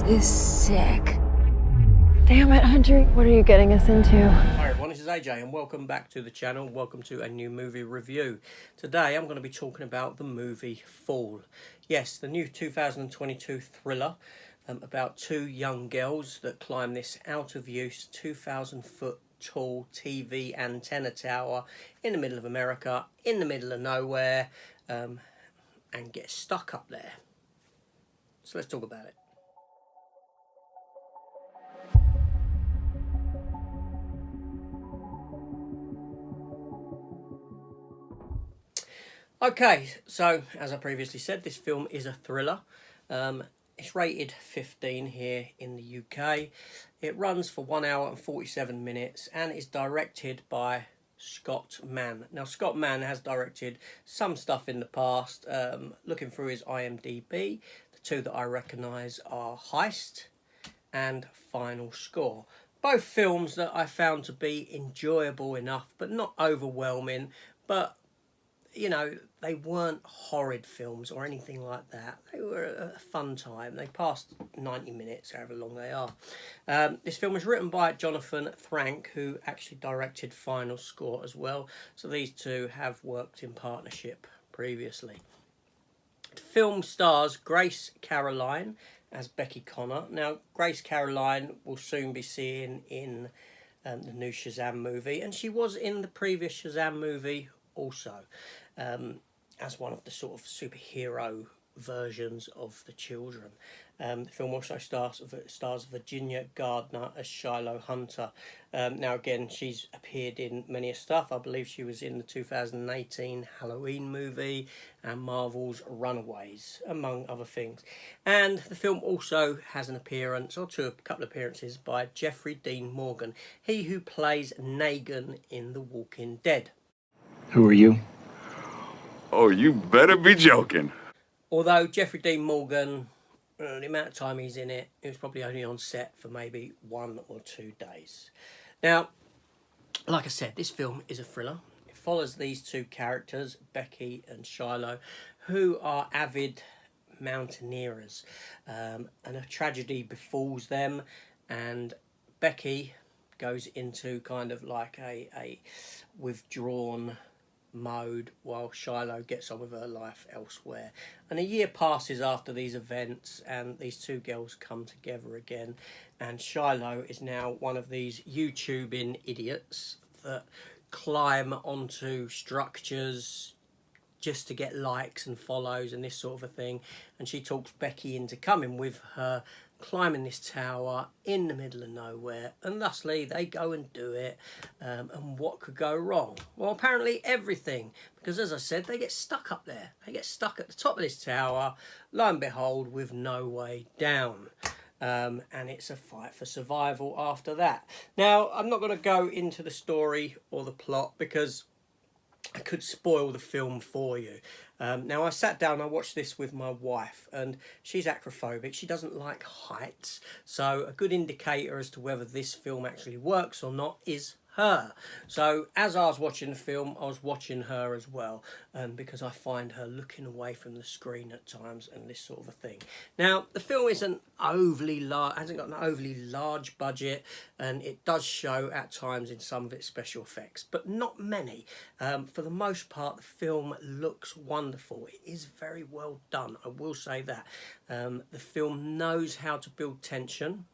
is sick. Damn it, Hunter. What are you getting us into? Hi everyone, this is AJ and welcome back to the channel. Welcome to a new movie review. Today I'm going to be talking about the movie Fall. Yes, the new 2022 thriller about two young girls that climb this out of use 2,000 foot tall TV antenna tower in the middle of America, in the middle of nowhere, and get stuck up there. So let's talk about it. Okay, so as I previously said, this film is a thriller. It's rated 15 here in the UK. It runs for 1 hour and 47 minutes and is directed by Scott Mann. Now, Scott Mann has directed some stuff in the past. Looking through his IMDb, the two that I recognise are Heist and Final Score. Both films that I found to be enjoyable enough, but not overwhelming, but you know, they weren't horrid films or anything like that. They were a fun time. They passed 90 minutes, however long they are. This film was written by Jonathan Frank, who actually directed Final Score as well. So these two have worked in partnership previously. The film stars Grace Caroline as Becky Connor. Now, Grace Caroline will soon be seen in the new Shazam movie, and she was in the previous Shazam movie also, as one of the sort of superhero versions of the children. The film also stars Virginia Gardner as Shiloh Hunter. Now again, she's appeared in many stuff. I believe she was in the 2018 Halloween movie and Marvel's Runaways, among other things. And the film also has an appearance, or a couple of appearances, by Jeffrey Dean Morgan, he who plays Negan in The Walking Dead. Who are you? Oh, you better be joking. Although Jeffrey Dean Morgan, the amount of time he's in it, he was probably only on set for maybe 1 or 2 days. Now, like I said, this film is a thriller. It follows these two characters, Becky and Shiloh, who are avid mountaineers. And a tragedy befalls them, and Becky goes into kind of like a withdrawn mode while Shiloh gets on with her life elsewhere. And a year passes after these events and these two girls come together again, and Shiloh is now one of these YouTubing idiots that climb onto structures just to get likes and follows and this sort of a thing, and she talks Becky into coming with her, climbing this tower in the middle of nowhere, and thusly they go and do it. And what could go wrong? Well, apparently everything, because as I said, they get stuck up there. They get stuck at the top of this tower, lo and behold, with no way down. And it's a fight for survival after that. Now, I'm not going to go into the story or the plot because I could spoil the film for you. Now, I sat down, I watched this with my wife, and she's acrophobic. She doesn't like heights. So a good indicator as to whether this film actually works or not is her. So as I was watching the film, I was watching her as well, because I find her looking away from the screen at times and this sort of a thing. Now, the film isn't overly large, hasn't got an overly large budget, and it does show at times in some of its special effects, but not many. For the most part, the film looks wonderful. It is very well done, I will say that. The film knows how to build tension,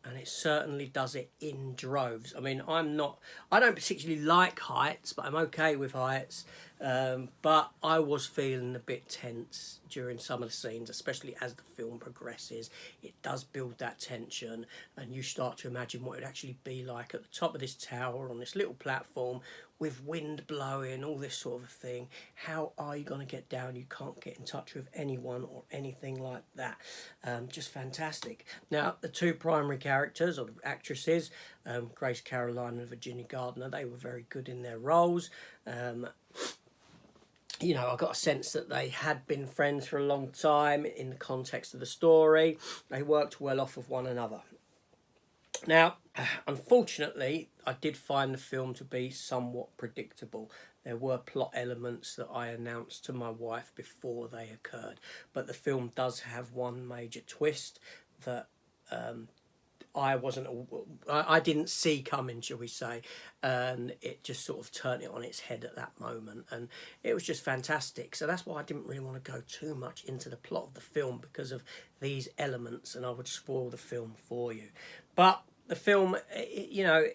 and it certainly does it in droves. I mean, I don't particularly like heights, but I'm okay with heights. But I was feeling a bit tense during some of the scenes, especially as the film progresses. It does build that tension, and you start to imagine what it would actually be like at the top of this tower on this little platform with wind blowing, all this sort of thing. How are you going to get down? You can't get in touch with anyone or anything like that. Just fantastic. Now, the two primary characters, or actresses, Grace Caroline and Virginia Gardner, they were very good in their roles. You know, I got a sense that they had been friends for a long time in the context of the story. They worked well off of one another. Now, unfortunately, I did find the film to be somewhat predictable. There were plot elements that I announced to my wife before they occurred, but the film does have one major twist that I didn't see coming, shall we say, and it just sort of turned it on its head at that moment, and it was just fantastic. So that's why I didn't really want to go too much into the plot of the film, because of these elements, and I would spoil the film for you. But the film, you know,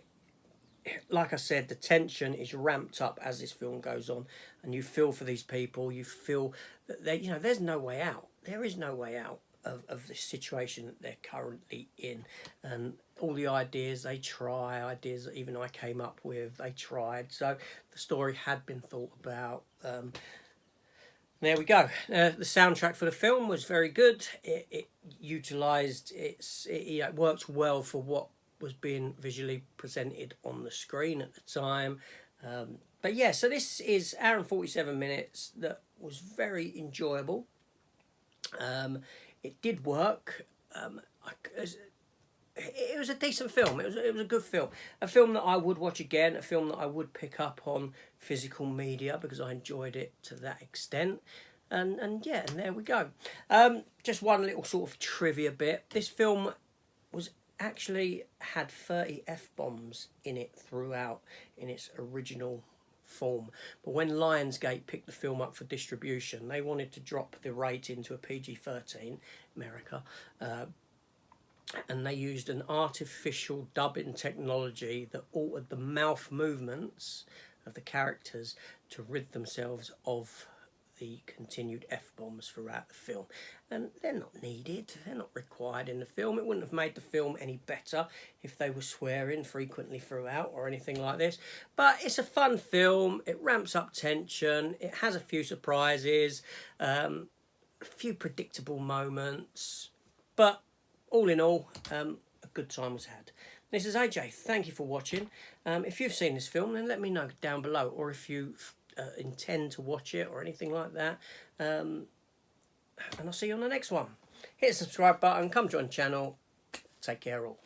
like I said, the tension is ramped up as this film goes on, and you feel for these people. You feel that you know, there's no way out. There is no way out of this situation that they're currently in, and all the ideas they try, ideas that even I came up with, they tried. So the story had been thought about. There we go. The soundtrack for the film was very good. It utilised it worked well for what was being visually presented on the screen at the time. But yeah, so this is hour and 47 minutes that was very enjoyable. It did work. It was a decent film. It was a good film. A film that I would watch again. A film that I would pick up on physical media because I enjoyed it to that extent. And yeah, and there we go. Just one little sort of trivia bit. This film was actually had 30 F-bombs in it throughout in its original form, but when Lionsgate picked the film up for distribution, they wanted to drop the rating to a PG-13, America, and they used an artificial dubbing technology that altered the mouth movements of the characters to rid themselves of the continued F-bombs throughout the film. And they're not needed, they're not required in the film. It wouldn't have made the film any better if they were swearing frequently throughout or anything like this. But it's a fun film, it ramps up tension, it has a few surprises, a few predictable moments, but all in all, a good time was had. This is AJ, thank you for watching. If you've seen this film, then let me know down below, or if you intend to watch it or anything like that, and I'll see you on the next one. Hit the subscribe button, come join the channel. Take care all.